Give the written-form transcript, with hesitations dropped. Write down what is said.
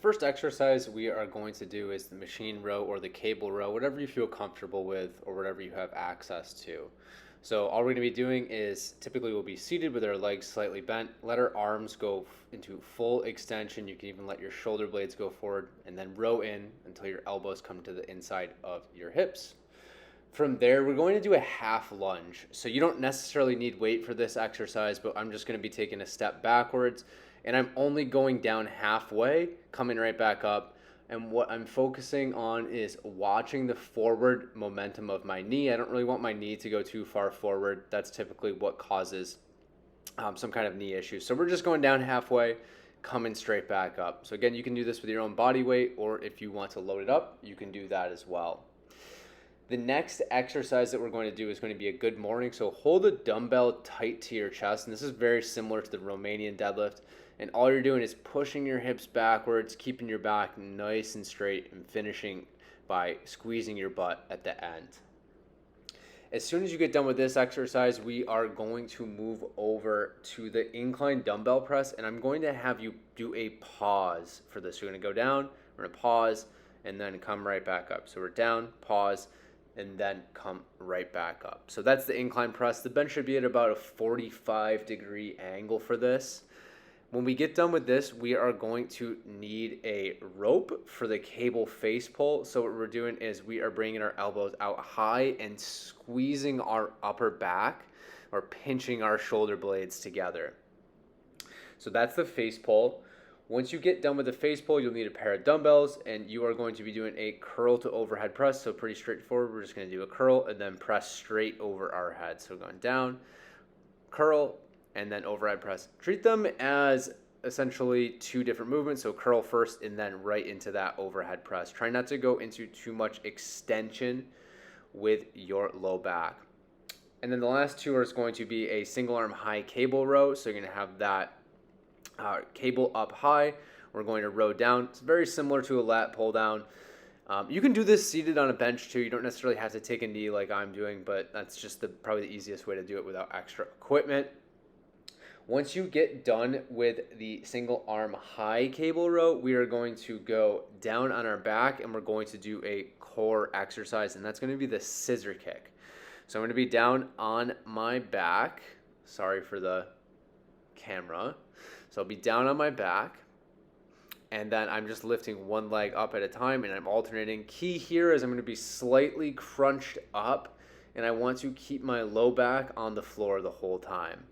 first exercise we are going to do is the machine row or the cable row, whatever you feel comfortable with or whatever you have access to. So all we're going to be doing is typically we'll be seated with our legs slightly bent, let our arms go into full extension. You can even let your shoulder blades go forward and then row in until your elbows come to the inside of your hips. From there, we're going to do a half lunge. So you don't necessarily need weight for this exercise, but I'm just going to be taking a step backwards and I'm only going down halfway, coming right back up. And what I'm focusing on is watching the forward momentum of my knee. I don't really want my knee to go too far forward. That's typically what causes some kind of knee issue. So we're just going down halfway, coming straight back up. So again, you can do this with your own body weight, or if you want to load it up, you can do that as well. The next exercise that we're going to do is going to be a good morning. So hold a dumbbell tight to your chest. And this is very similar to the Romanian deadlift. And all you're doing is pushing your hips backwards, keeping your back nice and straight, and finishing by squeezing your butt at the end. As soon as you get done with this exercise, we are going to move over to the incline dumbbell press. And I'm going to have you do a pause for this. You're going to go down, we're going to pause, and then come right back up. So we're down, pause, and then come right back up. So that's the incline press. The bench should be at about a 45-degree angle for this. When we get done with this, we are going to need a rope for the cable face pull. So what we're doing is we are bringing our elbows out high and squeezing our upper back or pinching our shoulder blades together. So that's the face pull. Once you get done with the face pull, you'll need a pair of dumbbells, and you are going to be doing a curl to overhead press. So pretty straightforward. We're just going to do a curl and then press straight over our head. So going down, curl, and then overhead press. Treat them as essentially two different movements. So curl first and then right into that overhead press. Try not to go into too much extension with your low back. And then the last two are going to be a single arm high cable row. So you're going to have that cable up high. We're going to row down. It's very similar to a lat pull down. You can do this seated on a bench too. You don't necessarily have to take a knee like I'm doing, but that's just probably the easiest way to do it without extra equipment. Once you get done with the single arm high cable row, we are going to go down on our back and we're going to do a core exercise, and that's going to be the scissor kick. So I'm going to be down on my back. Sorry for the camera. So I'll be down on my back, and then I'm just lifting one leg up at a time, and I'm alternating. Key here is I'm going to be slightly crunched up, and I want to keep my low back on the floor the whole time.